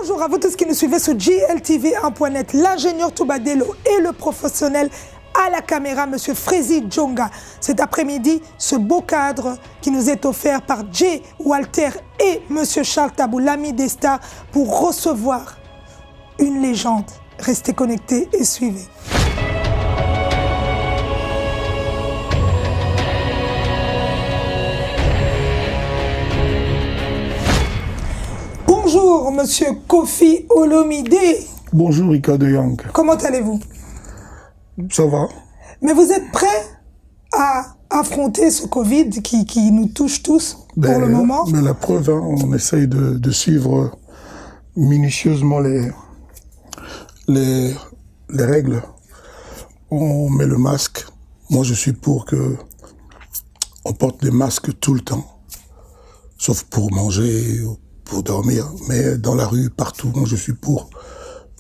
Bonjour à vous tous qui nous suivez sur GLTV1.net, l'ingénieur Toubadelo et le professionnel à la caméra, Monsieur Frézy Djonga. Cet après-midi, ce beau cadre qui nous est offert par Jay Walter et Monsieur Charles Tabou, l'ami des stars, pour recevoir une légende. Restez connectés et suivez. Bonjour, Monsieur Koffi Olomide. Bonjour, Ricardo Young. Comment allez-vous? Ça va. Mais vous êtes prêt à affronter ce Covid qui nous touche tous pour le moment? Mais la preuve, hein, on essaye de suivre minutieusement les règles. On met le masque. Moi, je suis pour que on porte des masques tout le temps, sauf pour manger, pour dormir. Mais dans la rue, partout, moi, je suis pour.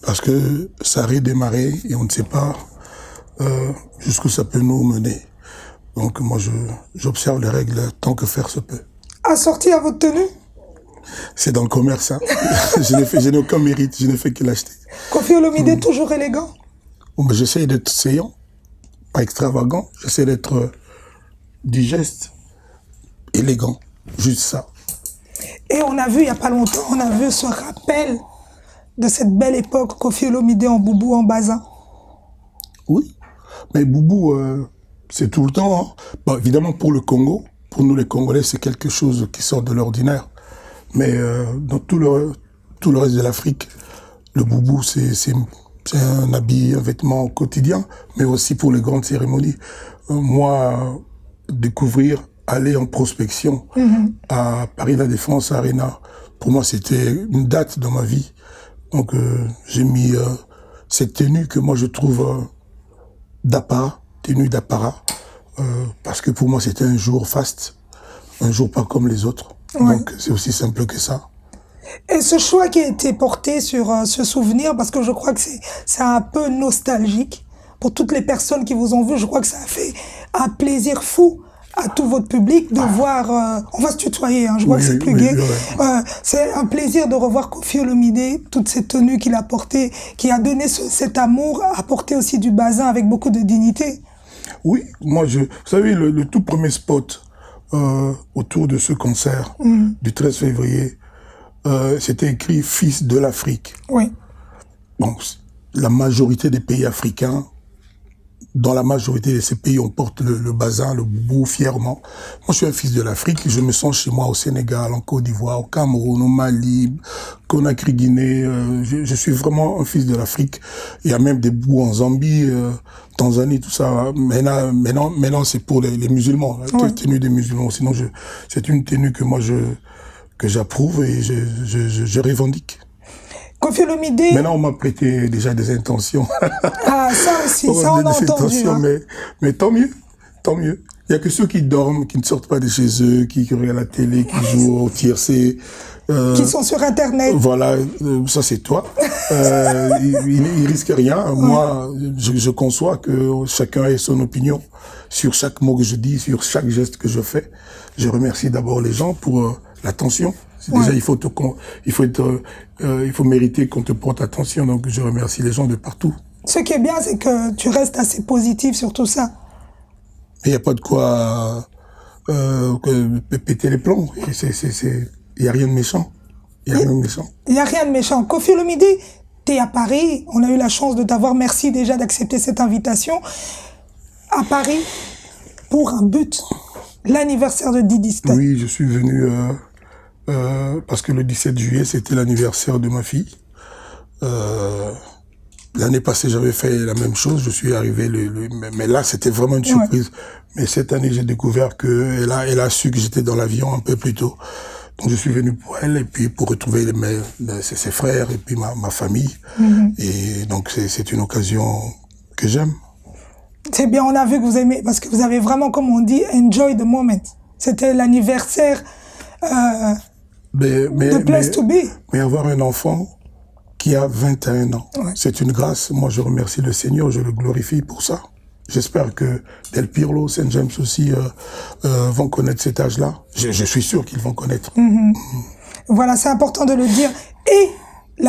Parce que ça a redémarré et on ne sait pas jusqu'où ça peut nous mener. Donc moi, j'observe les règles tant que faire se peut. Assorti à votre tenue? C'est dans le commerce. Hein. je n'ai aucun mérite, je ne fais que l'acheter. Koffi Olomide, toujours élégant? Bon, ben, j'essaie d'être séant, pas extravagant. J'essaie d'être digeste, élégant, juste ça. Et on a vu, il n'y a pas longtemps, on a vu ce rappel de cette belle époque, Koffi Olomide en boubou, en bazin. Oui, mais boubou, c'est tout le temps. Hein. Bon, évidemment, pour le Congo, pour nous les Congolais, c'est quelque chose qui sort de l'ordinaire. Mais dans tout le reste de l'Afrique, le boubou, c'est un habit, un vêtement quotidien, mais aussi pour les grandes cérémonies. Moi, découvrir, aller en prospection à Paris La Défense Arena, pour moi, c'était une date dans ma vie. Donc, j'ai mis cette tenue que moi, je trouve tenue d'apparat, parce que pour moi, c'était un jour faste, un jour pas comme les autres. Ouais. Donc, c'est aussi simple que ça. Et ce choix qui a été porté sur ce souvenir, parce que je crois que c'est un peu nostalgique, pour toutes les personnes qui vous ont vu, je crois que ça a fait un plaisir fou à tout votre public de voir, on va se tutoyer, hein, je vois que c'est plus gai. C'est un plaisir de revoir Koffi Olomide, toutes ces tenues qu'il a portées, qui a donné cet amour, apporté aussi du bazin avec beaucoup de dignité. Oui, moi, vous savez, le tout premier spot autour de ce concert du 13 février, c'était écrit « Fils de l'Afrique ». Oui. Bon, la majorité des pays africains, dans la majorité de ces pays, on porte le bazin, le boubou, fièrement. Moi, je suis un fils de l'Afrique. Je me sens chez moi au Sénégal, en Côte d'Ivoire, au Cameroun, au Mali, Conakry, Guinée. Je suis vraiment un fils de l'Afrique. Il y a même des boubous en Zambie, Tanzanie, tout ça. Maintenant, c'est pour les musulmans, la tenue des musulmans. Sinon, c'est une tenue que moi, que j'approuve et je revendique. Koffi Olomide. Maintenant, on m'a prêté déjà des intentions. Ah, ça aussi, ça on a entendu. Hein. Mais tant mieux, tant mieux. Il y a que ceux qui dorment, qui ne sortent pas de chez eux, qui regardent la télé, qui jouent au tiercé. Qui sont sur Internet. Voilà, ça c'est toi. Ils risquent rien. Ouais. Moi, je conçois que chacun ait son opinion sur chaque mot que je dis, sur chaque geste que je fais. Je remercie d'abord les gens pour l'attention. Déjà, il faut mériter qu'on te porte attention. Donc, je remercie les gens de partout. Ce qui est bien, c'est que tu restes assez positif sur tout ça. Il n'y a pas de quoi péter les plombs. Il n'y a rien de méchant. Il n'y a rien de méchant. Il n'y a rien de méchant. Koffi Olomide, tu es à Paris. On a eu la chance de t'avoir. Merci déjà d'accepter cette invitation. À Paris, pour un but. L'anniversaire de Didi Style. Oui, je suis venu... parce que le 17 juillet, c'était l'anniversaire de ma fille. L'année passée, j'avais fait la même chose. Je suis arrivé, mais là, c'était vraiment une surprise. Ouais. Mais cette année, j'ai découvert qu'elle a su que j'étais dans l'avion un peu plus tôt. Donc, je suis venu pour elle et puis pour retrouver ses frères et puis ma famille. Et donc, c'est une occasion que j'aime. C'est bien, on a vu que vous aimez, parce que vous avez vraiment, comme on dit, enjoy the moment. C'était l'anniversaire... the place to be. Mais avoir un enfant qui a 21 ans, c'est une grâce. Moi, je remercie le Seigneur, je le glorifie pour ça. J'espère que Del Pirlo, Saint James aussi vont connaître cet âge-là. Je suis sûr qu'ils vont connaître. Voilà, c'est important de le dire. Et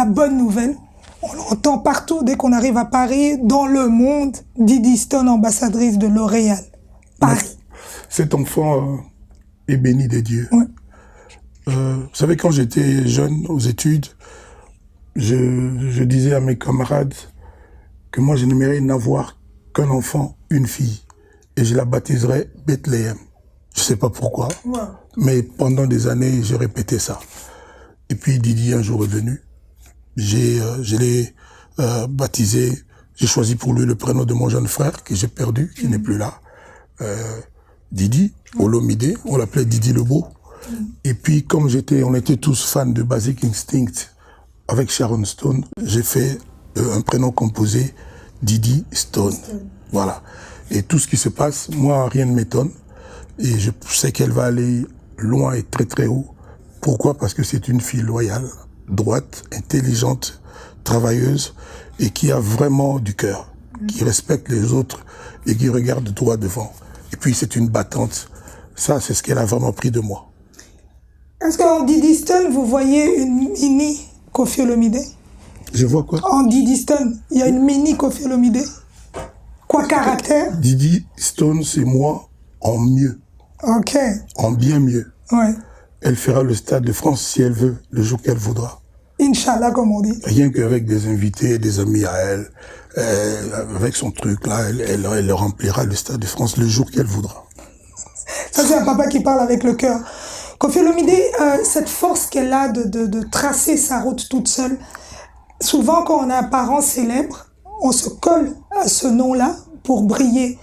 la bonne nouvelle. On l'entend partout dès qu'on arrive à Paris, dans le monde. Didi Stone, ambassadrice de L'Oréal. Paris. Cet enfant est béni des dieux. Ouais. Vous savez, quand j'étais jeune aux études, je disais à mes camarades que moi, je n'aimerais n'avoir qu'un enfant, une fille. Et je la baptiserais Bethléem. Je sais pas pourquoi, mais pendant des années, j'ai répété ça. Et puis Didi, un jour est venu. Je l'ai baptisé. J'ai choisi pour lui le prénom de mon jeune frère, que j'ai perdu, qui n'est plus là. Didi, Olomide, on l'appelait Didi le Beau. Et puis, comme on était tous fans de Basic Instinct avec Sharon Stone, j'ai fait un prénom composé, Didi Stone. Voilà. Et tout ce qui se passe, moi, rien ne m'étonne. Et je sais qu'elle va aller loin et très très haut. Pourquoi? Parce que c'est une fille loyale, droite, intelligente, travailleuse et qui a vraiment du cœur, qui respecte les autres et qui regarde droit devant. Et puis c'est une battante. Ça, c'est ce qu'elle a vraiment pris de moi. Est-ce qu'en Didi Stone, vous voyez une mini Koffi Olomide? Je vois quoi? En Didi Stone, il y a une mini Koffi Olomide. Quoi caractère? Didi Stone, c'est moi en mieux. Ok. En bien mieux. Ouais. Elle fera le Stade de France si elle veut, le jour qu'elle voudra. Inch'Allah, comme on dit. Rien qu'avec des invités, des amis à elle, avec son truc là, elle remplira le Stade de France le jour qu'elle voudra. Ça, c'est un papa qui parle avec le cœur. Koffi Olomide, cette force qu'elle a de tracer sa route toute seule, souvent quand on a un parent célèbre, on se colle à ce nom-là pour briller.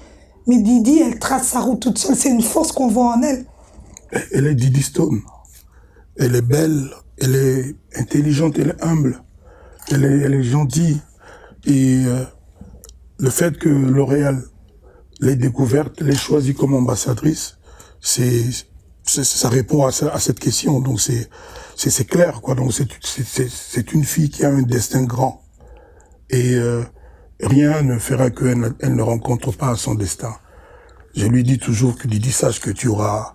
Mais Didi, elle trace sa route toute seule. C'est une force qu'on voit en elle. Elle est Didi Stone. Elle est belle, elle est intelligente, elle est humble, elle est gentille. Et le fait que L'Oréal l'ait découverte, l'ait choisie comme ambassadrice, ça répond à cette question. Donc c'est clair, quoi. Donc c'est une fille qui a un destin grand. Et rien ne fera qu'elle ne rencontre pas son destin. Je lui dis toujours que Didi, sache que tu auras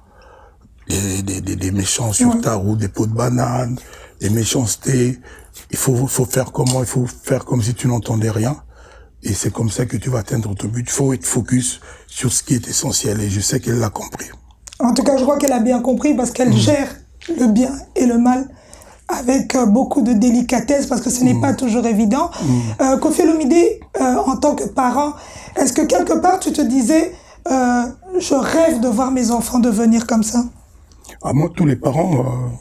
des méchants sur ta route, des pots de banane, des méchancetés. Il faut faire comment? Il faut faire comme si tu n'entendais rien. Et c'est comme ça que tu vas atteindre ton but. Il faut être focus sur ce qui est essentiel. Et je sais qu'elle l'a compris. En tout cas, je crois qu'elle a bien compris parce qu'elle gère le bien et le mal avec beaucoup de délicatesse parce que ce n'est pas toujours évident. Koffi Olomide, en tant que parent, est-ce que quelque part tu te disais je rêve de voir mes enfants devenir comme ça? Moi, tous les parents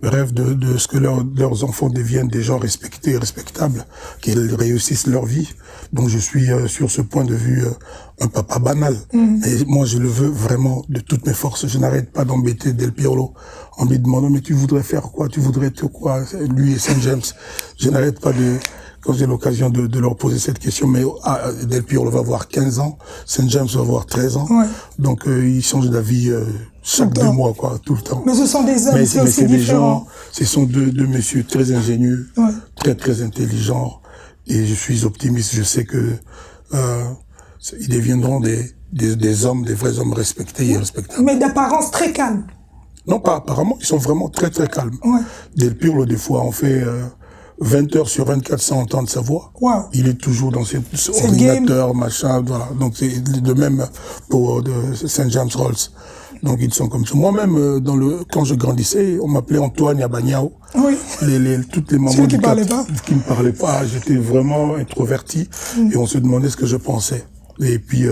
rêvent de ce que leurs enfants deviennent des gens respectés et respectables, qu'ils réussissent leur vie. Donc je suis sur ce point de vue un papa banal. Et moi, je le veux vraiment de toutes mes forces. Je n'arrête pas d'embêter Del Piero en lui demandant mais tu voudrais faire quoi? Tu voudrais être quoi? Lui et Saint James. Je n'arrête pas quand j'ai l'occasion de leur poser cette question, mais Del Piero va avoir 15 ans, Saint James va avoir 13 ans, donc ils changent d'avis chaque 2 mois, quoi, tout le temps. Mais ce sont des hommes, mais c'est aussi des différent. gens, ce sont deux messieurs très ingénieux, très très intelligents, et je suis optimiste, je sais que ils deviendront des hommes, des vrais hommes respectés et respectables. Mais d'apparence très calme. Non, pas apparemment, ils sont vraiment très très calmes. Del Piero, des fois, on fait 20 heures sur 24 sans entendre sa voix. Il est toujours dans ses ordinateurs, machin, voilà. Donc c'est de même pour Saint James Rolls. Donc ils sont comme ça. Moi-même, quand je grandissais, on m'appelait Antoine Yabanyao. Toutes les mamans qui me parlaient pas. J'étais vraiment introverti et on se demandait ce que je pensais. Et puis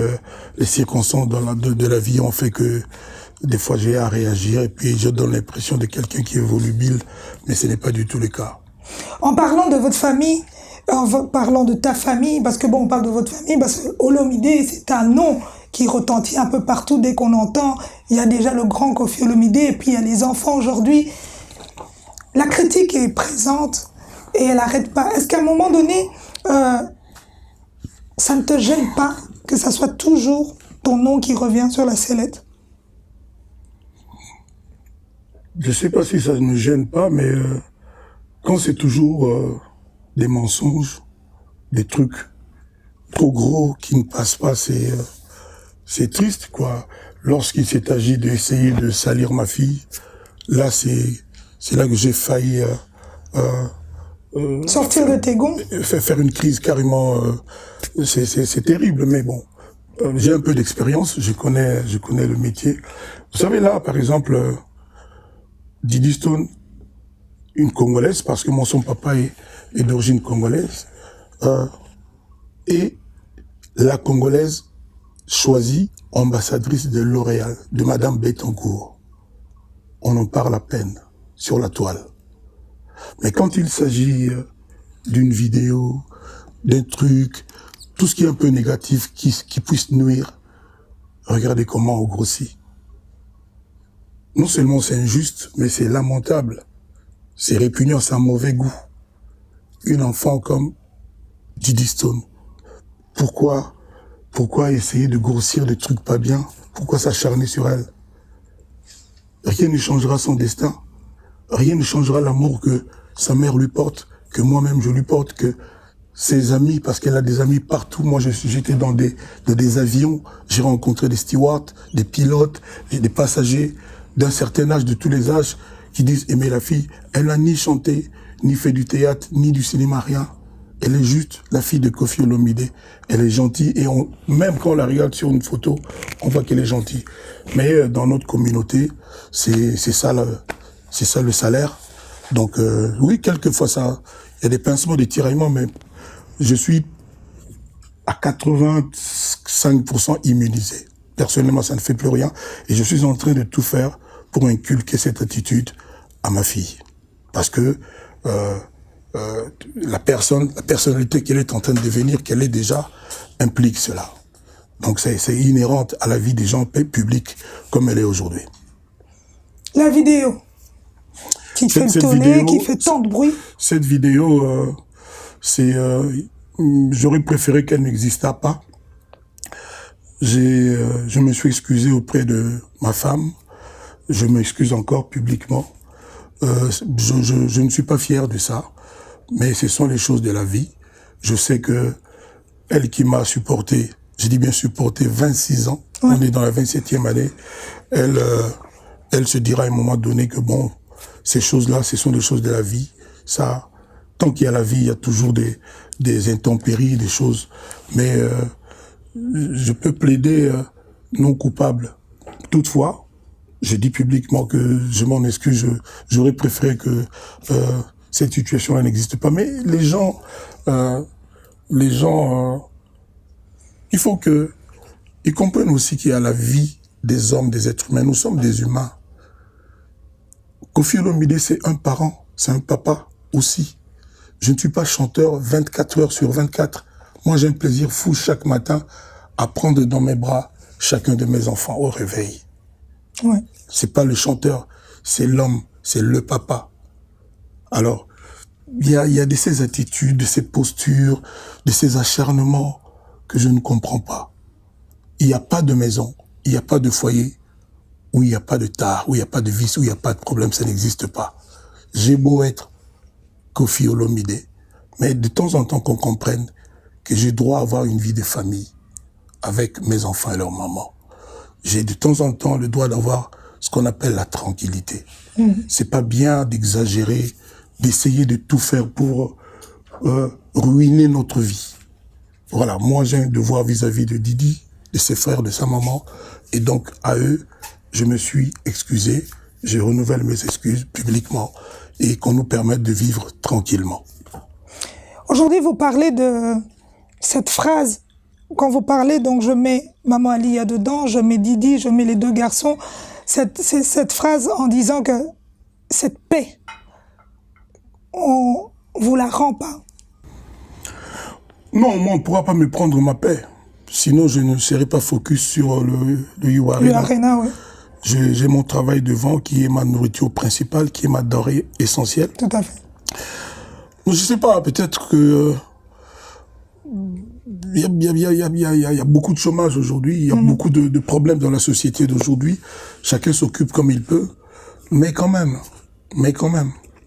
les circonstances de la vie ont fait que des fois j'ai à réagir et puis je donne l'impression de quelqu'un qui est volubile, mais ce n'est pas du tout le cas. En parlant de votre famille, en parlant de ta famille, parce que bon, on parle de votre famille, parce que Olomide, c'est un nom qui retentit un peu partout dès qu'on entend. Il y a déjà le grand Koffi Olomide, et puis il y a les enfants aujourd'hui. La critique est présente et elle n'arrête pas. Est-ce qu'à un moment donné, ça ne te gêne pas que ça soit toujours ton nom qui revient sur la sellette? Je ne sais pas si ça ne me gêne pas, mais quand c'est toujours des mensonges, des trucs trop gros qui ne passent pas, c'est triste, quoi. Lorsqu'il s'est agi d'essayer de salir ma fille, là, c'est là que j'ai failli Sortir de tes gonds. Faire une crise carrément, c'est terrible, mais bon. J'ai un peu d'expérience, je connais le métier. Vous savez là, par exemple, Didi Stone, une Congolaise, parce que son papa est d'origine congolaise, et la Congolaise choisie ambassadrice de L'Oréal, de Madame Bettencourt. On en parle à peine sur la toile. Mais quand il s'agit d'une vidéo, d'un truc, tout ce qui est un peu négatif, qui puisse nuire, regardez comment on grossit. Non seulement c'est injuste, mais c'est lamentable. C'est répugnant, c'est un mauvais goût. Une enfant comme Didi Stone. Pourquoi essayer de grossir des trucs pas bien? Pourquoi s'acharner sur elle? Rien ne changera son destin. Rien ne changera l'amour que sa mère lui porte, que moi-même je lui porte, que ses amis, parce qu'elle a des amis partout. Moi, j'étais dans des avions, j'ai rencontré des stewards, des pilotes, des passagers d'un certain âge, de tous les âges, qui disent aimer la fille. Elle n'a ni chanté, ni fait du théâtre, ni du cinéma, rien. Elle est juste la fille de Koffi Olomide. Elle est gentille et même quand on la regarde sur une photo, on voit qu'elle est gentille. Mais dans notre communauté, c'est ça le salaire. Donc oui, quelquefois il y a des pincements, des tiraillements, mais je suis à 85% immunisé. Personnellement, ça ne fait plus rien. Et je suis en train de tout faire pour inculquer cette attitude à ma fille. Parce que la personnalité qu'elle est en train de devenir, qu'elle est déjà, implique cela. Donc c'est inhérente à la vie des gens publics comme elle est aujourd'hui. La vidéo qui fait tourner, qui fait tant de bruit. Cette vidéo, j'aurais préféré qu'elle n'existât pas. Je me suis excusé auprès de ma femme. Je m'excuse encore publiquement. Je ne suis pas fier de ça, mais ce sont les choses de la vie. Je sais que elle qui m'a supporté, je dis bien supporté, 26 ans, ouais. On est dans la 27e année, elle se dira à un moment donné que bon, ces choses-là, ce sont des choses de la vie. Ça, tant qu'il y a la vie, il y a toujours des intempéries, des choses. Mais je peux plaider non coupable. Toutefois, je dis publiquement que je m'en excuse. J'aurais préféré que cette situation-là n'existe pas. Mais les gens, il faut qu'ils comprennent aussi qu'il y a la vie des hommes, des êtres humains. Nous sommes des humains. Koffi Olomide, c'est un parent, c'est un papa aussi. Je ne suis pas chanteur 24 heures sur 24. Moi, j'ai un plaisir fou chaque matin à prendre dans mes bras chacun de mes enfants au réveil. Ouais. C'est pas le chanteur, c'est l'homme, c'est le papa. Alors, il y a de ces attitudes, de ces postures, de ces acharnements que je ne comprends pas. Il n'y a pas de maison, il n'y a pas de foyer, où il n'y a pas de tare, où il n'y a pas de vice, où il n'y a pas de problème, ça n'existe pas. J'ai beau être Koffi Olomide, mais de temps en temps qu'on comprenne que j'ai droit à avoir une vie de famille avec mes enfants et leur maman. J'ai de temps en temps le droit d'avoir ce qu'on appelle la tranquillité. C'est pas bien d'exagérer, d'essayer de tout faire pour ruiner notre vie. Voilà, moi j'ai un devoir vis-à-vis de Didi, de ses frères, de sa maman, et donc à eux, je me suis excusé, je renouvelle mes excuses publiquement, et qu'on nous permette de vivre tranquillement. Aujourd'hui, vous parlez de cette phrase. Quand vous parlez, donc je mets Maman Alia dedans, je mets Didi, je mets les deux garçons. Cette phrase en disant que cette paix, on vous la rend pas. Non, moi on ne pourra pas me prendre ma paix. Sinon, je ne serai pas focus sur le UArena. Le Arena, oui. J'ai mon travail devant qui est ma nourriture principale, qui est ma denrée essentielle. Tout à fait. Je ne sais pas, peut-être que il y a beaucoup de chômage aujourd'hui, il y a beaucoup de problèmes dans la société d'aujourd'hui. Chacun s'occupe comme il peut, mais quand même.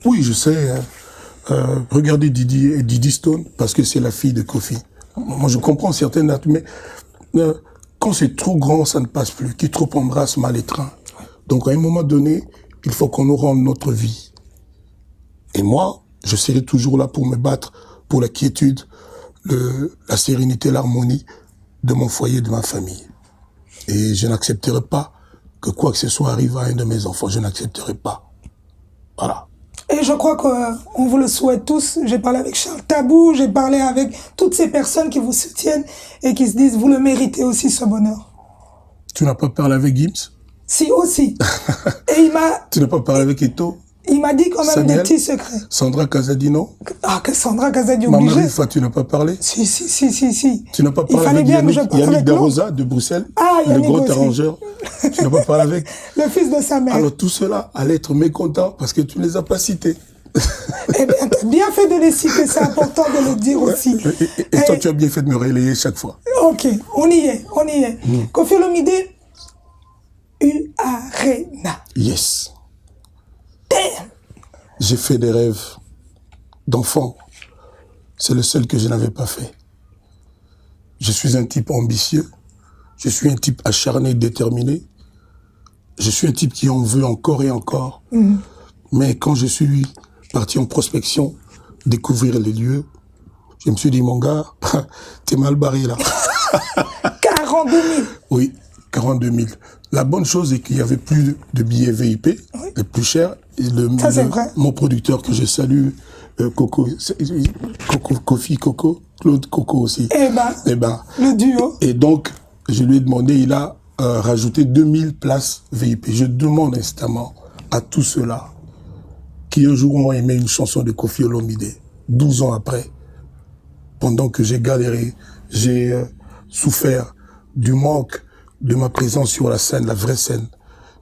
Oui, je sais. Regardez Didi Stone, parce que c'est la fille de Koffi. Moi, je comprends certaines dates, mais quand c'est trop grand, ça ne passe plus. Qui trop embrasse mal étreint. Donc, à un moment donné, il faut qu'on nous rende notre vie. Et moi, Je serai toujours là pour me battre pour la quiétude, la sérénité, l'harmonie de mon foyer, de ma famille. Et je n'accepterai pas que quoi que ce soit arrive à un de mes enfants. Je n'accepterai pas. Voilà. Et je crois qu'on vous le souhaite tous. J'ai parlé avec Charles Tabou, j'ai parlé avec toutes ces personnes qui vous soutiennent et qui se disent, vous le méritez aussi, ce bonheur. Tu n'as pas parlé avec Gims? Si, aussi. Et il m'a... Tu n'as pas parlé avec Eto? Il m'a dit quand même Samuel, des petits secrets. Sandra Casadino? Ah, que Sandra Casadi Maman obligée. Rifa, tu n'as pas parlé? Si. Tu n'as pas Il parlé fallait avec bien que je parle Yannick avec l'autre. Darosa de Bruxelles? Ah, le Yannick grand aussi. arrangeur. Tu n'as pas parlé avec? Le fils de sa mère. Alors tout cela allait être mécontent parce que tu ne les as pas cités. Eh bien, t'as bien fait de les citer, c'est important de le dire aussi. Et toi, tu as bien fait de me relayer chaque fois. Ok, on y est. Koffi Olomide, U-Arena. Yes. Damn. J'ai fait des rêves d'enfant. C'est le seul que je n'avais pas fait. Je suis un type ambitieux. Je suis un type acharné, déterminé. Je suis un type qui en veut encore et encore. Mais quand je suis parti en prospection, découvrir les lieux, je me suis dit, mon gars, t'es mal barré là. 42 000. Oui, 42 000. La bonne chose est qu'il y avait plus de billets VIP, les plus chers. Et Ça, c'est vrai. Mon producteur que je salue, Claude Coco aussi. Eh ben, le duo. Et donc, je lui ai demandé, il a rajouté 2000 places VIP. Je demande instamment à tous ceux-là qui un jour ont aimé une chanson de Koffi Olomide, 12 ans après, pendant que j'ai galéré, j'ai souffert du manque de ma présence sur la scène, la vraie scène.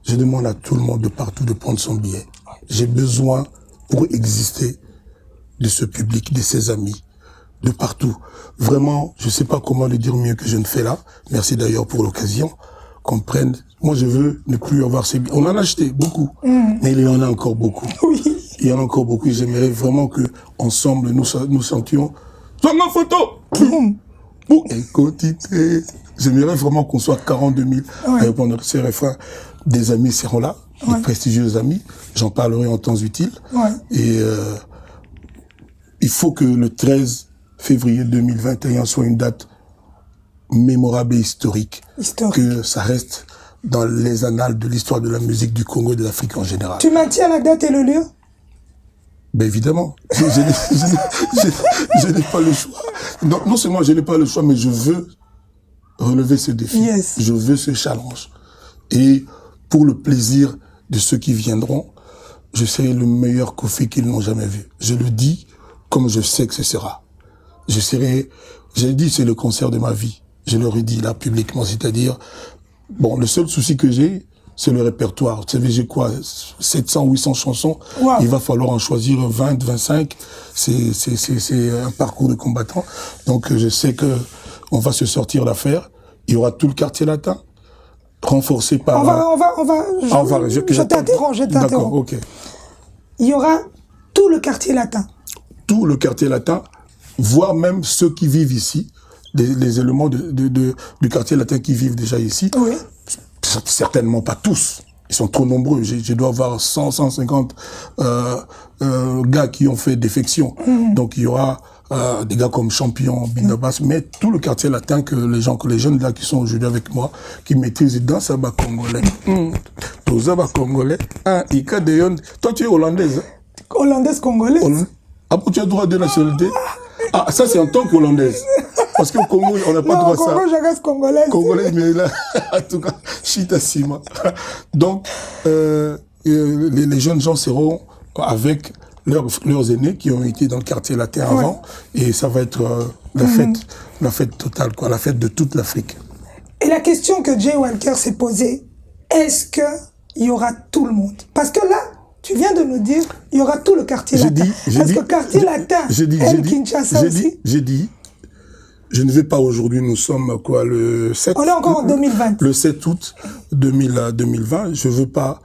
Je demande à tout le monde de partout de prendre son billet. J'ai besoin, pour exister, de ce public, de ses amis, de partout. Vraiment, je ne sais pas comment le dire mieux que je ne fais là. Merci d'ailleurs pour l'occasion. Qu'on prenne. Moi, je veux ne plus avoir ces billets. On en a acheté beaucoup, mais il y en a encore beaucoup. Oui. Il y en a encore beaucoup. J'aimerais vraiment que ensemble nous sentions. Prends ma photo. Pour écouter. J'aimerais vraiment qu'on soit 42 000 à répondre à ces refrains. Des amis seront là, des prestigieux amis. J'en parlerai en temps utile. Et il faut que le 13 février 2021 soit une date mémorable et historique. Que ça reste dans les annales de l'histoire de la musique du Congo et de l'Afrique en général. Tu maintiens la date et le lieu? Ben évidemment, je n'ai pas le choix. Non seulement je n'ai pas le choix, mais je veux relever ce défi. Je veux ce challenge. Et pour le plaisir de ceux qui viendront, je serai le meilleur Koffi qu'ils n'ont jamais vu. Je le dis comme je sais que ce sera. J'ai dit c'est le concert de ma vie. Je le redis là publiquement, c'est-à-dire, bon, le seul souci que j'ai, c'est le répertoire. Vous savez, j'ai quoi, 700, 800 chansons. Il va falloir en choisir 20, 25. C'est un parcours de combattant. Donc, je sais que on va se sortir l'affaire. Il y aura tout le quartier latin, renforcé par... Je t'interromps. D'accord, ok. Il y aura tout le quartier latin. Tout le quartier latin, voire même ceux qui vivent ici, les éléments du quartier latin qui vivent déjà ici. Oui. Certainement pas tous. Ils sont trop nombreux. Je dois avoir 100, 150 gars qui ont fait défection. Donc il y aura des gars comme Champion, Bindabas, mais tout le quartier latin que les jeunes là qui sont aujourd'hui avec moi, qui maîtrisent dans ça bas congolais. Tout ça bas congolais. Toi tu es hollandaise. Hollandaise congolaise. Ah, tu as droit de nationalité? Ah, ça c'est en tant qu'hollandaise. Parce qu'au Congo, on n'a pas droit à ça. Au Congo, je reste congolaise. Congolaise, mais là, en tout cas, Chita Sima. Donc, les jeunes gens seront avec leurs aînés qui ont été dans le quartier latin avant. Et ça va être la fête totale, quoi, la fête de toute l'Afrique. Et la question que Jay Walker s'est posée, est-ce qu'il y aura tout le monde? Parce que là, tu viens de nous dire, il y aura tout le quartier latin. Est-ce que le quartier latin, Kinshasa aussi? J'ai dit, je ne vais pas aujourd'hui, nous sommes quoi, le 7... On est encore en 2020. Le 7 août 2020, je ne veux pas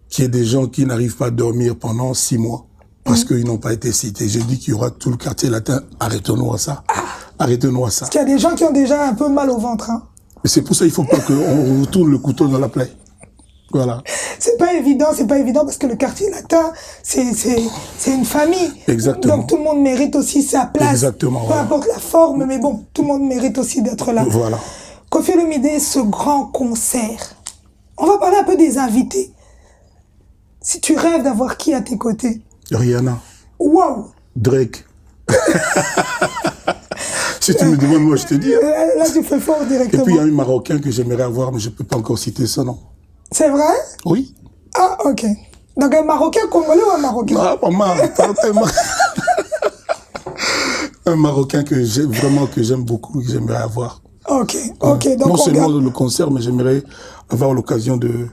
qu'il y ait des gens qui n'arrivent pas à dormir pendant 6 mois parce qu'ils n'ont pas été cités. J'ai dit qu'il y aura tout le quartier latin. Arrêtons-nous à ça. Arrêtons-nous à ça. Parce qu'il y a des gens qui ont déjà un peu mal au ventre. Hein. Mais c'est pour ça qu'il ne faut pas qu'on retourne le couteau dans la plaie. Voilà. C'est pas évident parce que le quartier latin, c'est une famille. Exactement. Donc tout le monde mérite aussi sa place. Exactement. Peu Voilà. importe la forme, mais bon, tout le monde mérite aussi d'être là. Voilà. Koffi Olomidé, ce grand concert. On va parler un peu des invités. Si tu rêves d'avoir qui à tes côtés? Rihanna. Waouh! Drake. Si tu me demandes, moi je te dis. Là, tu fais fort Et directement. puis il y a un Marocain que j'aimerais avoir, mais je ne peux pas encore citer son nom. C'est vrai? Oui. Ah, ok. Donc un Marocain congolais ou un Marocain? Ah, maman, un Marocain que j'aime beaucoup, que j'aimerais avoir. Ok, ok. Donc Non on seulement garde... le concert, mais j'aimerais avoir l'occasion de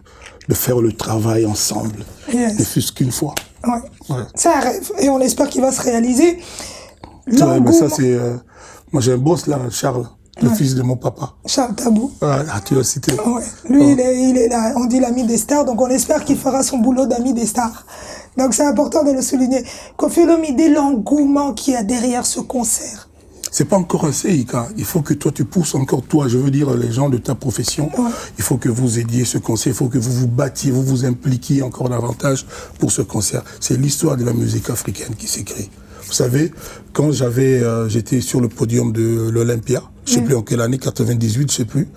faire le travail ensemble. Yes. Ne fût-ce qu'une fois. Ouais. Ouais. C'est un rêve et on espère qu'il va se réaliser. Ouais, mais ça, L'engouement... c'est... moi, j'ai un boss là, Charles, le fils de mon papa. Charles Tabou. Ah, tu l'as cité. Ouais. Lui, il est là, on dit l'ami des stars, donc on espère qu'il fera son boulot d'ami des stars. Donc c'est important de le souligner. Koffi Olomidé, l'engouement qu'il y a derrière ce concert. C'est pas encore assez, Ika. Il faut que toi, tu pousses encore, toi, je veux dire, les gens de ta profession. Ouais. Il faut que vous aidiez ce concert. Il faut que vous vous battiez, vous vous impliquiez encore davantage pour ce concert. C'est l'histoire de la musique africaine qui s'écrit. Vous savez, quand j'étais sur le podium de l'Olympia, je sais plus en quelle année, 98, je sais plus.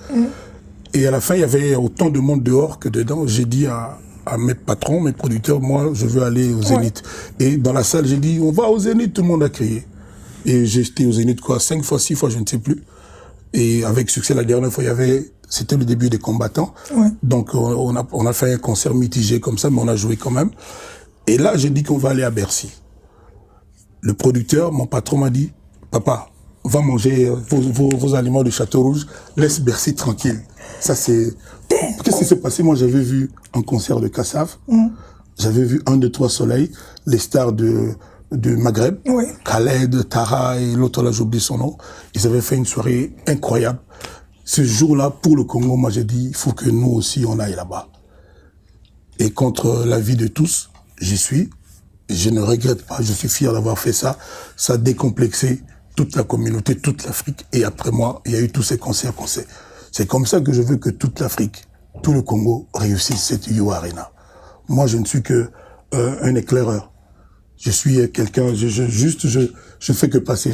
Et à la fin, il y avait autant de monde dehors que dedans. J'ai dit à mes patrons, mes producteurs, moi, je veux aller au Zénith. Et dans la salle, j'ai dit, on va au Zénith, tout le monde a crié. Et j'ai été au Zénith, 5 fois, 6 fois, je ne sais plus. Et avec succès, la dernière fois, c'était le début des combattants. Ouais. Donc, on a fait un concert mitigé comme ça, mais on a joué quand même. Et là, j'ai dit qu'on va aller à Bercy. Le producteur, mon patron m'a dit, papa, va manger vos aliments de Château Rouge, laisse Bercy tranquille. Ça, c'est... Qu'est-ce qui s'est passé? Moi, j'avais vu un concert de Kassav. J'avais vu 1, 2, 3 Soleil, les stars de Maghreb, Oui. Khaled, Tara et l'autre là, j'oublie son nom. Ils avaient fait une soirée incroyable. Ce jour-là, pour le Congo, moi j'ai dit, il faut que nous aussi on aille là-bas. Et contre l'avis de tous, j'y suis. Je ne regrette pas, je suis fier d'avoir fait ça. Ça a décomplexé toute la communauté, toute l'Afrique. Et après moi, il y a eu tous ces concerts qu'on sait. C'est comme ça que je veux que toute l'Afrique, tout le Congo réussisse cette You Arena. Moi, je ne suis que un éclaireur. Je suis quelqu'un, je fais que passer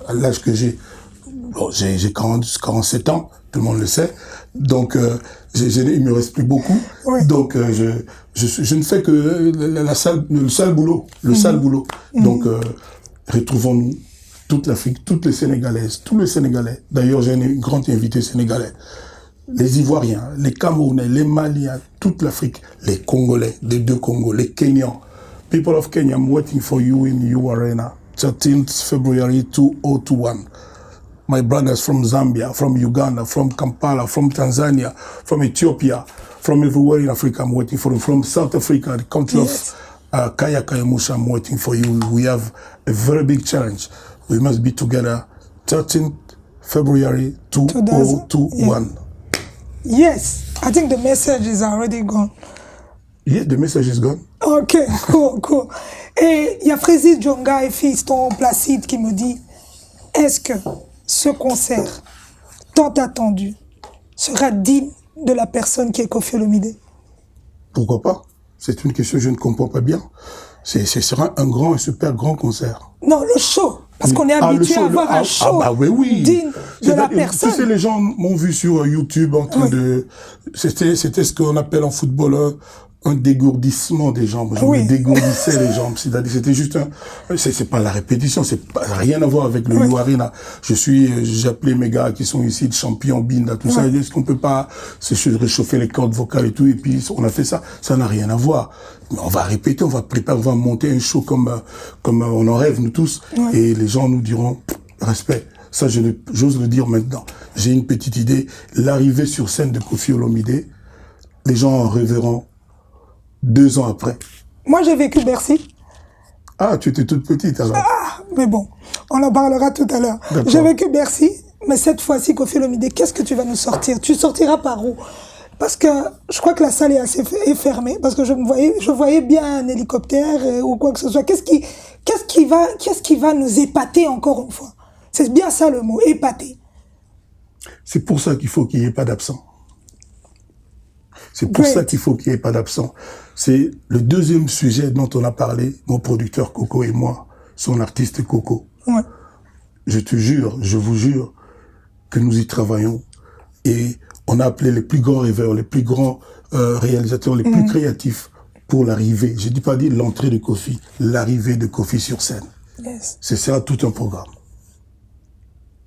à l'âge que j'ai. Bon, j'ai 47 ans, tout le monde le sait. Donc, il me reste plus beaucoup. Oui. Donc, je ne fais que le sale boulot. Donc, retrouvons-nous, toute l'Afrique, toutes les Sénégalaises, tous les Sénégalais. D'ailleurs, j'ai un grand invité sénégalais. Les Ivoiriens, les Camerounais, les Maliens, toute l'Afrique, les Congolais, les 2 Congos, les Kenyans. People of Kenya, I'm waiting for you in You Arena, 13th February 2021. My brothers from Zambia, from Uganda, from Kampala, from Tanzania, from Ethiopia, from everywhere in Africa, I'm waiting for you. From South Africa, the country Yes. of Kaya Kayamusha, I'm waiting for you. We have a very big challenge. We must be together 13th February 2021. Yes. I think the message is already gone. Yeah, the message is gone. Ok, cool. Et il y a Frézy Djonga et Fiston Placide qui me dit, est-ce que ce concert tant attendu sera digne de la personne qui est Koffi Olomidé? Pourquoi pas? C'est une question que je ne comprends pas bien. Ce sera un super grand concert. Non, le show. Parce qu'on est habitué à avoir un show oui. digne de la personne. Tu sais, les gens m'ont vu sur YouTube en train de... C'était ce qu'on appelle en football un dégourdissement des jambes. Je me dégourdissais les jambes. C'est-à-dire, c'était juste c'est pas la répétition, rien à voir avec le You Arena. J'ai appelé mes gars qui sont ici, de champions, Binda, tout ça. Est-ce qu'on peut pas se réchauffer les cordes vocales et tout? Et puis, on a fait ça. Ça n'a rien à voir. Mais on va répéter, on va préparer, on va monter un show comme on en rêve, nous tous. Et les gens nous diront, respect. Ça, j'ose le dire maintenant. J'ai une petite idée. L'arrivée sur scène de Koffi Olomidé, les gens en rêveront 2 ans après. Moi, j'ai vécu Bercy. Ah, tu étais toute petite alors. Ah, mais bon, on en parlera tout à l'heure. J'ai vécu Bercy, mais cette fois-ci, Koffi Olomidé, qu'est-ce que tu vas nous sortir? Tu sortiras par où? Parce que je crois que la salle est fermée, parce que je voyais bien un hélicoptère ou quoi que ce soit. Qu'est-ce qui va nous épater encore une fois? C'est bien ça le mot, épater. C'est pour ça qu'il faut qu'il n'y ait pas d'absent. C'est pour Great. ça qu'il faut qu'il n'y ait pas d'absent. C'est le deuxième sujet dont on a parlé, mon producteur Coco et moi, son artiste Coco. Ouais. Je te jure, je vous jure que nous y travaillons. Et on a appelé les plus grands rêveurs, les plus grands réalisateurs, les plus créatifs pour l'arrivée. Je dis pas dire l'entrée de Kofi, l'arrivée de Kofi sur scène. Yes. C'est ça tout un programme.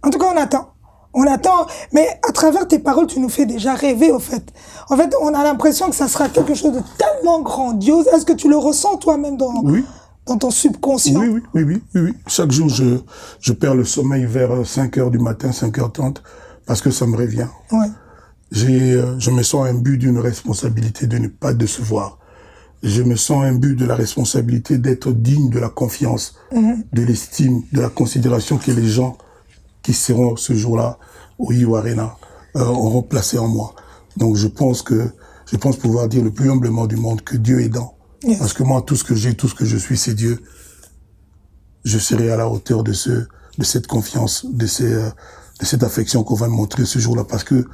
En tout cas, on attend. On attend, mais à travers tes paroles, tu nous fais déjà rêver, au fait. En fait, on a l'impression que ça sera quelque chose de tellement grandiose. Est-ce que tu le ressens toi-même dans ton subconscient? Oui. Chaque jour, je perds le sommeil vers 5h du matin, 5h30, parce que ça me revient. Ouais. Je me sens imbu d'une responsabilité de ne pas décevoir. Je me sens imbu de la responsabilité d'être digne de la confiance, de l'estime, de la considération que les gens qui seront ce jour-là au Rio Arena auront placé en moi. Donc je pense pouvoir dire le plus humblement du monde que Dieu est dans. Yes. Parce que moi, tout ce que j'ai, tout ce que je suis, c'est Dieu. Je serai à la hauteur de cette confiance, de cette affection qu'on va me montrer ce jour-là. Parce que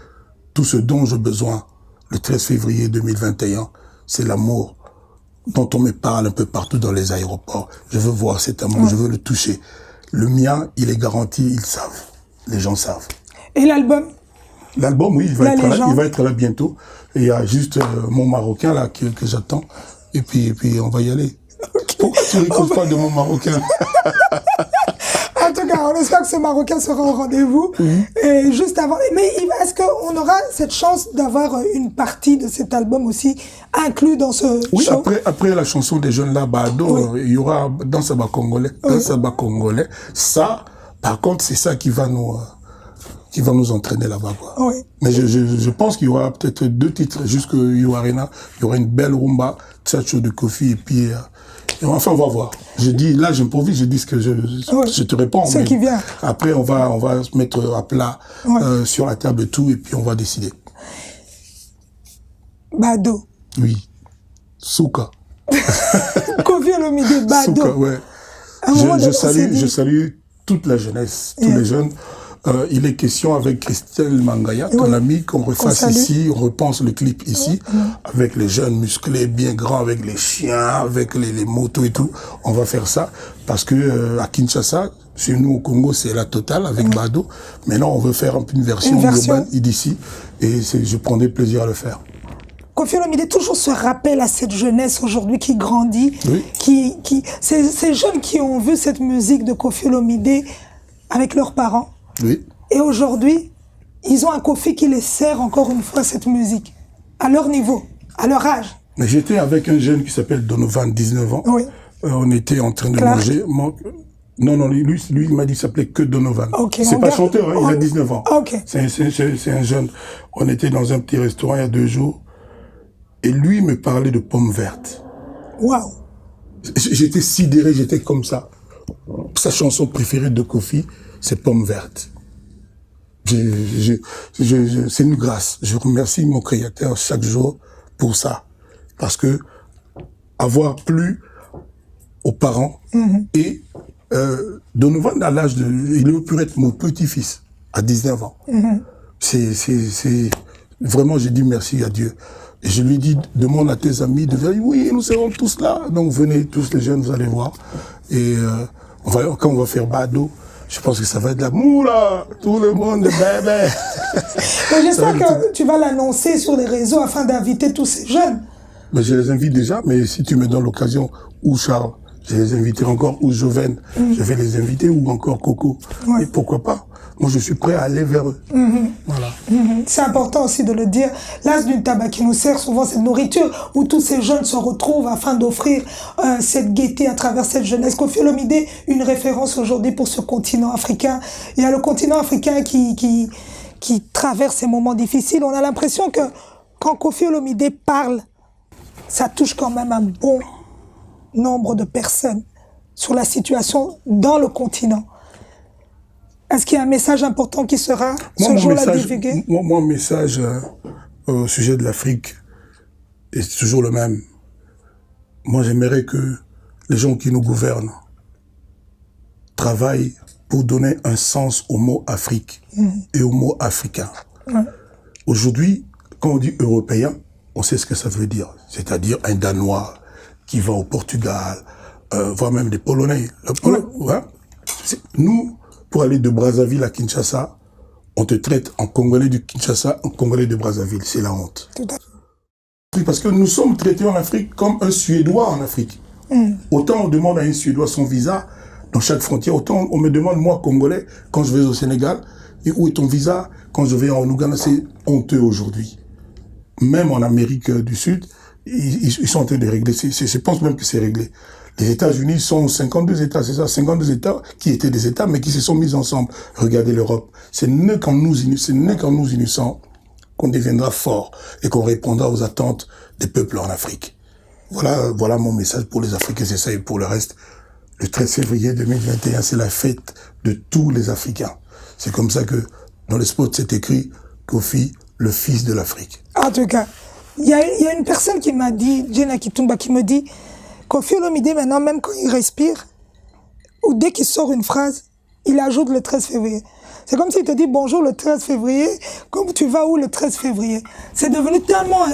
tout ce dont j'ai besoin, le 13 février 2021, c'est l'amour dont on me parle un peu partout dans les aéroports. Je veux voir cet amour, je veux le toucher. Le mien, il est garanti, ils savent. Les gens savent. Et l'album? L'album, oui, il va être là bientôt. Et il y a juste mon Marocain là que j'attends. Et puis on va y aller. Okay. Pourquoi tu n'écoutes pas de mon Marocain? En tout cas, on espère que ce Marocain sera au rendez-vous. Et juste avant, mais est-ce qu'on aura cette chance d'avoir une partie de cet album aussi inclus dans ce show? Après la chanson des jeunes là, Bado, il y aura dans Saba Congolais. Dans Saba Congolais. Ça, par contre, c'est ça qui va nous entraîner là-bas, quoi. Oui. Mais je pense qu'il y aura peut-être 2 titres jusqu'au Rio Arena. Il y aura une belle rumba, Tchatcho de Kofi, et puis, enfin, on va voir. Je dis, là, j'improvise, je dis ce que je te réponds. Ce qui vient. Après, on va se mettre à plat, sur la table tout, et puis on va décider. Bado. Oui. Souka. Kofi Olomide, Bado. Souka, ouais. Je salue toute la jeunesse, tous les jeunes. Il est question avec Christelle Mangaya, ton ami, qu'on refasse ici, on repense le clip ici, avec les jeunes musclés, bien grands, avec les chiens, avec les motos et tout. On va faire ça, parce que à Kinshasa, chez nous au Congo, c'est la totale avec Bado. Maintenant, on veut faire une version globale d'ici, et je prendrai plaisir à le faire. Kofi Olomide, toujours ce rappel à cette jeunesse aujourd'hui qui grandit, ces jeunes qui ont vu cette musique de Kofi Olomide avec leurs parents. Oui. Et aujourd'hui, ils ont un Kofi qui les sert encore une fois cette musique, à leur niveau, à leur âge. Mais j'étais avec un jeune qui s'appelle Donovan, 19 ans. Oui. On était en train de manger. Non, lui il m'a dit qu'il s'appelait que Donovan. Okay, c'est pas chanteur, hein, il a 19 ans. Okay. C'est un jeune. On était dans un petit restaurant il y a 2 jours. Et lui me parlait de pommes vertes. Waouh. J'étais sidéré, j'étais comme ça. Sa chanson préférée de Kofi, c'est Pommes vertes. C'est une grâce. Je remercie mon créateur chaque jour pour ça. Parce que avoir plu aux parents et Donovan à l'âge de... Il aurait pu être mon petit-fils à 19 ans. C'est vraiment, j'ai dit merci à Dieu. Et je lui dis, demande à tes amis de dire, oui, nous serons tous là. Donc venez tous les jeunes, vous allez voir. Et quand on va faire Bado, je pense que ça va être la moula, tout le monde, bébé. J'espère que tu vas l'annoncer sur les réseaux afin d'inviter tous ces jeunes. Mais je les invite déjà, mais si tu me donnes l'occasion, ou Charles, je les inviterai encore, ou Joven, je vais les inviter, ou encore Coco. Et pourquoi pas? Moi, je suis prêt à aller vers eux. Voilà. C'est important aussi de le dire. L'As d'une tabac qui nous sert souvent cette nourriture où tous ces jeunes se retrouvent afin d'offrir cette gaieté à travers cette jeunesse. Kofi Olomide, une référence aujourd'hui pour ce continent africain. Il y a le continent africain qui traverse ces moments difficiles. On a l'impression que quand Kofi Olomide parle, ça touche quand même un bon nombre de personnes sur la situation dans le continent. Est-ce qu'il y a un message important qui sera ce jour-là divulgué? Mon message au sujet de l'Afrique est toujours le même. Moi, j'aimerais que les gens qui nous gouvernent travaillent pour donner un sens au mot Afrique et au mot africain. Aujourd'hui, quand on dit européen, on sait ce que ça veut dire. C'est-à-dire un Danois qui va au Portugal, voire même des Polonais. Nous, pour aller de Brazzaville à Kinshasa, on te traite en Congolais du Kinshasa, en Congolais de Brazzaville. C'est la honte. Tout à fait. Parce que nous sommes traités en Afrique comme un Suédois en Afrique. Autant on demande à un Suédois son visa dans chaque frontière, autant on me demande, moi, Congolais, quand je vais au Sénégal, et où est ton visa quand je vais en Ouganda. C'est honteux aujourd'hui. Même en Amérique du Sud, ils sont en train de régler. Je pense même que c'est réglé. Les États-Unis sont 52 États, c'est ça, 52 États qui étaient des États, mais qui se sont mis ensemble. Regardez l'Europe. C'est né qu'en nous unissant qu'on deviendra fort et qu'on répondra aux attentes des peuples en Afrique. Voilà mon message pour les Africains, c'est ça, et pour le reste. Le 13 février 2021, c'est la fête de tous les Africains. C'est comme ça que dans les spots, c'est écrit Kofi, le fils de l'Afrique. En tout cas, il y a une personne qui m'a dit, Jenna Kitumba, qui me dit, Kofi Olomide, maintenant, même quand il respire, ou dès qu'il sort une phrase, il ajoute le 13 février. C'est comme s'il te dit bonjour le 13 février, comme tu vas où le 13 février. C'est devenu tellement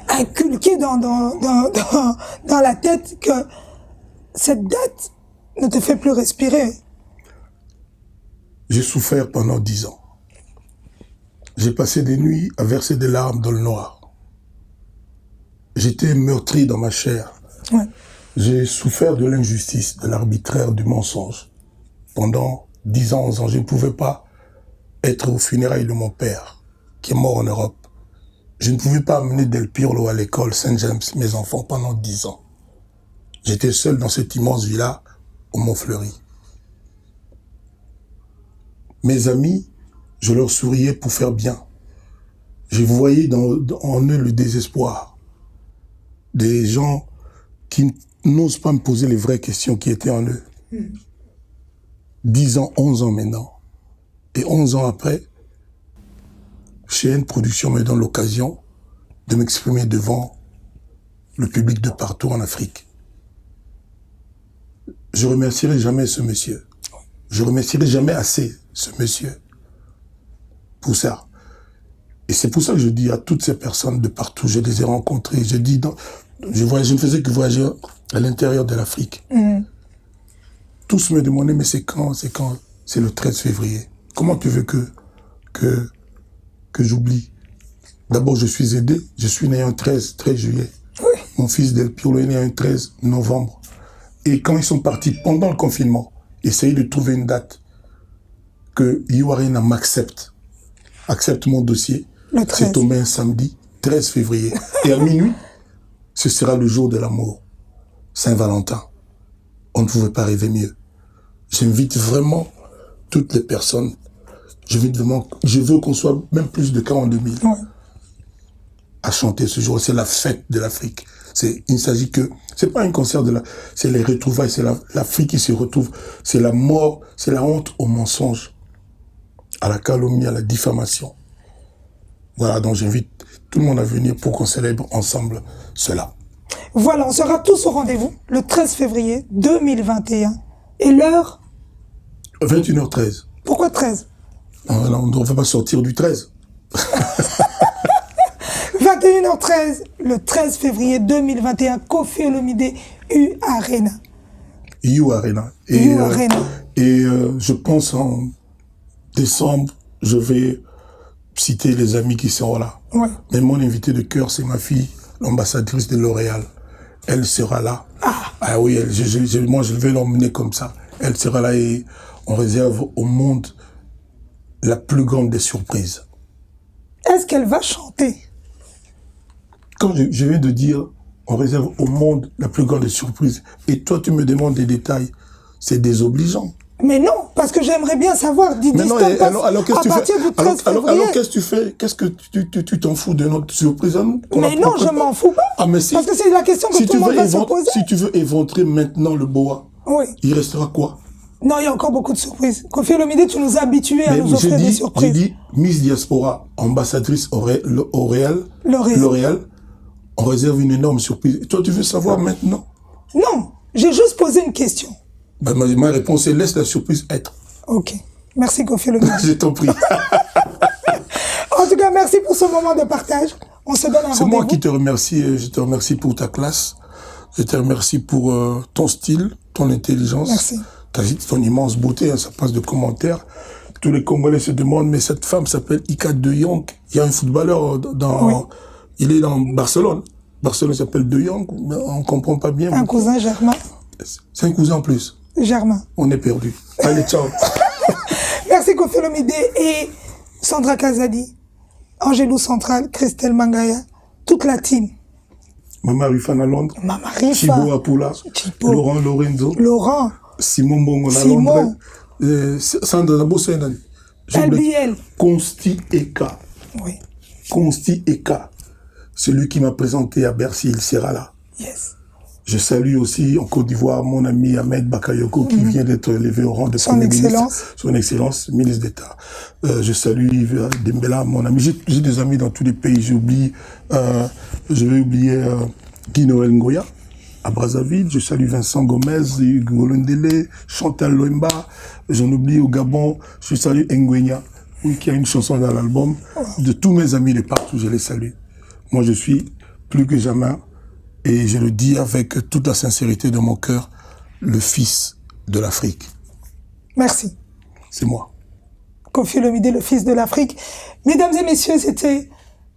inculqué dans la tête que cette date ne te fait plus respirer. J'ai souffert pendant 10 ans. J'ai passé des nuits à verser des larmes dans le noir. J'étais meurtri dans ma chair. Ouais. J'ai souffert de l'injustice, de l'arbitraire, du mensonge. Pendant 10 ans, 11 ans, je ne pouvais pas être aux funérailles de mon père, qui est mort en Europe. Je ne pouvais pas amener Del Pirlo à l'école Saint-James, mes enfants, pendant 10 ans. J'étais seul dans cette immense villa au Mont-Fleury. Mes amis, je leur souriais pour faire bien. Je voyais en eux le désespoir. Des gens qui n'osent pas me poser les vraies questions qui étaient en eux. 10 ans, 11 ans maintenant. Et 11 ans après, CN Production me donne l'occasion de m'exprimer devant le public de partout en Afrique. Je remercierai jamais ce monsieur. Je remercierai jamais assez ce monsieur pour ça. Et c'est pour ça que je dis à toutes ces personnes de partout, je les ai rencontrées, je ne faisais que voyager à l'intérieur de l'Afrique. Tous me demandaient, mais c'est quand? C'est le 13 février. Comment tu veux que j'oublie? D'abord, je suis aidé, je suis né un 13 juillet. Oui. Mon fils Del Pirlo est né un 13 novembre. Et quand ils sont partis pendant le confinement, essayer de trouver une date que Youarena accepte mon dossier. C'est tombé un samedi, 13 février. Et à minuit, ce sera le jour de l'amour, Saint-Valentin. On ne pouvait pas rêver mieux. J'invite vraiment toutes les personnes. Je veux qu'on soit même plus de 42 000 à chanter ce jour. C'est la fête de l'Afrique. Il s'agit que, c'est pas un concert c'est les retrouvailles, c'est l'Afrique qui se retrouve. C'est la mort, c'est la honte au mensonge, à la calomnie, à la diffamation. Voilà, donc j'invite tout le monde à venir pour qu'on célèbre ensemble cela. Voilà, on sera tous au rendez-vous le 13 février 2021. Et l'heure? 21h13. Pourquoi 13? Non, on ne devrait pas sortir du 13. 21h13, le 13 février 2021, Kofi Olomide, U-Arena. U-Arena. Et je pense en décembre, je vais citer les amis qui seront là. Ouais. Mais mon invité de cœur, c'est ma fille, l'ambassadrice de L'Oréal. Elle sera là. Ah oui, moi je vais l'emmener comme ça. Elle sera là et on réserve au monde la plus grande des surprises. Est-ce qu'elle va chanter? Quand je viens de dire, on réserve au monde la plus grande des surprises, et toi tu me demandes des détails, c'est désobligeant. Mais non, parce que j'aimerais bien savoir. Mais non, alors qu'est-ce que tu fais? Alors qu'est-ce que tu fais? Qu'est-ce que tu t'en fous de notre surprise à nous? Mais non, je m'en fous pas. Ah, mais si, parce que c'est la question que tout le monde va se poser. Si tu veux éventrer maintenant le boa, oui. Il restera quoi? Non, il y a encore beaucoup de surprises. Kofi Olomide, tu nous as habitués à nous offrir des surprises. J'ai dit Miss Diaspora, ambassadrice L'Oréal, on réserve une énorme surprise. Et toi, tu veux savoir maintenant? Non, j'ai juste posé une question. Ben, ma réponse est laisse la surprise être. Ok. Merci Kofi Olomide. Je t'en prie. En tout cas, merci pour ce moment de partage. On se donne un C'est rendez-vous. moi qui te remercie. Je te remercie pour ta classe. Je te remercie pour ton style, ton intelligence. Merci. Ton immense beauté. Hein, ça passe de commentaires. Tous les Congolais se demandent, mais cette femme s'appelle Ika De Jong. Il y a un footballeur dans... Oui. Il est dans Barcelone. Barcelone s'appelle De Jong. On comprend pas bien. Un cousin Germain. C'est un cousin en plus. Germain. On est perdu. Allez, ciao. Merci Koffi Olomide et Sandra Kazadi, Angélou Central, Christelle Mangaya, toute la team. Mama Rifan à Londres. Mama Rifa. Chibo Apula. Chibo. Laurent Lorenzo. Laurent. Simon Bongo à Simon. Londres. Sandra Bossendani. LBL. Consti Eka. Oui. Consti Eka. Celui qui m'a présenté à Bercy, il sera là. Yes. Je salue aussi en Côte d'Ivoire mon ami Ahmed Bakayoko qui vient d'être élevé au rang de Son Premier Excellence. ministre. Son Excellence, ministre d'État. Je salue Yves Dembélé, mon ami. J'ai des amis dans tous les pays. Je vais oublier Guy Noël Ngoya à Brazzaville. Je salue Vincent Gomez, Golondele, Chantal Loemba. J'en oublie au Gabon. Je salue Ngwenya, qui a une chanson dans l'album. De tous mes amis de partout, je les salue. Moi, je suis plus que jamais, et je le dis avec toute la sincérité de mon cœur, le fils de l'Afrique. Merci. C'est moi. Koffi Olomide, le fils de l'Afrique. Mesdames et messieurs, c'était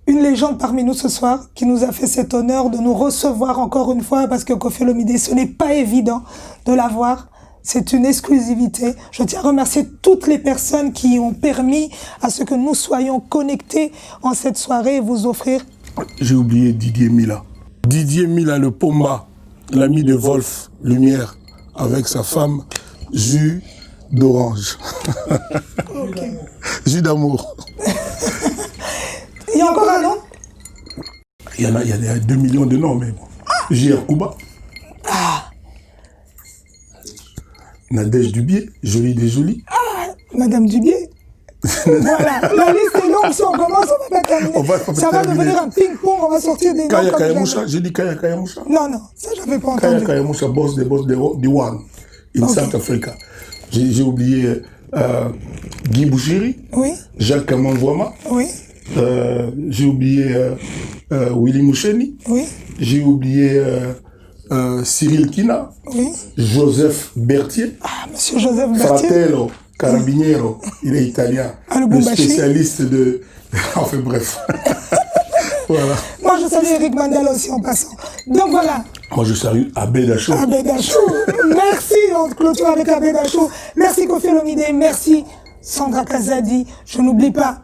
une légende parmi nous ce soir qui nous a fait cet honneur de nous recevoir encore une fois parce que Koffi Olomide, ce n'est pas évident de l'avoir. C'est une exclusivité. Je tiens à remercier toutes les personnes qui ont permis à ce que nous soyons connectés en cette soirée et vous offrir. J'ai oublié Didier Mila. Didier Mila, le Pomba, l'ami de Wolf Lumière, avec sa femme, jus d'orange. Okay. Jus d'amour. Il y a encore un nom? Il y a 2 millions de noms, mais bon. J.R. Kouba. Nadège Dubié, jolie des jolies. Madame Dubié. Voilà, la liste est longue, si on commence, on va pas terminer. Ça va devenir un ping-pong, on va sortir des noms. Kaya comme Kayamoucha, jamais. j'ai dit Kaya Kayamoucha. Non, non, ça j'avais pas Kaya entendu. Kayamoucha, boss des One, in Ok. South Africa. J'ai oublié Guy Bouchiri, Oui, Jacques Kamangwama, oui, j'ai oublié Willy Moucheni, oui, j'ai oublié Cyril Kina, oui. Joseph Berthier, Ah, monsieur Joseph Berthier. Fratello Carabiniero, il est italien, Ah, le le Bumbashi. spécialiste de... Enfin bref. Voilà. Moi, je salue Eric Mandela aussi en passant. Donc voilà, Moi je salue Abed Dachau. Abedachou. Merci, on clôture avec Abedachou. Merci Koffi Olomide, merci Sandra Kazadi. Je n'oublie pas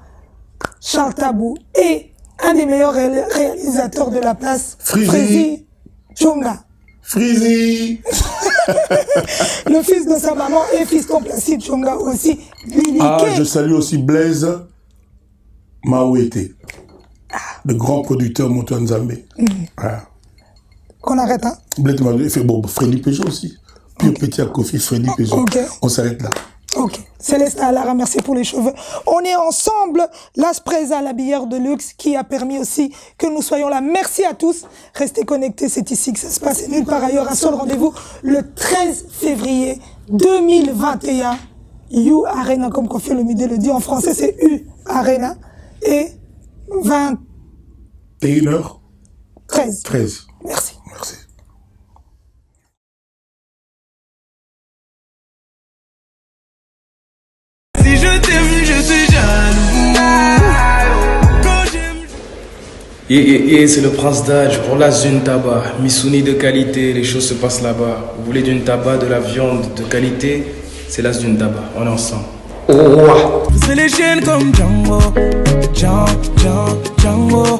Charles Tabou et un des meilleurs réalisateurs de la place, Frizi. Tchonga. Frizi. Le fils de sa maman et fiston Placide Tchonga aussi. Lili Ah, Kay. je salue aussi Blaise Maouete, le grand producteur Motonzambe. Ah. Qu'on arrête, hein? Blaise Maouete, fait bon, Freddy Peugeot aussi. Puis petit à Kofi, Freddy Peugeot. Ok. On s'arrête là. Ok. Céleste Alara, merci pour les cheveux. On est ensemble. Las Presa, l'habilleur de luxe, qui a permis aussi que nous soyons là. Merci à tous. Restez connectés, c'est ici que ça se passe et nulle part ailleurs. Un seul rendez-vous le 13 février 2021. U Arena, comme Koffi Olomide le dit en français, c'est U Arena. Et 20, 1h13. 13. Merci. Merci. Si je t'aime, je suis jaloux. Quand j'aime, Et c'est le prince d'âge pour la Zune Tabac. Missouni de qualité, les choses se passent là-bas. Vous voulez d'une tabac, de la viande de qualité, c'est la Zune Tabac. On est ensemble. c'est les chaînes comme Django. Django.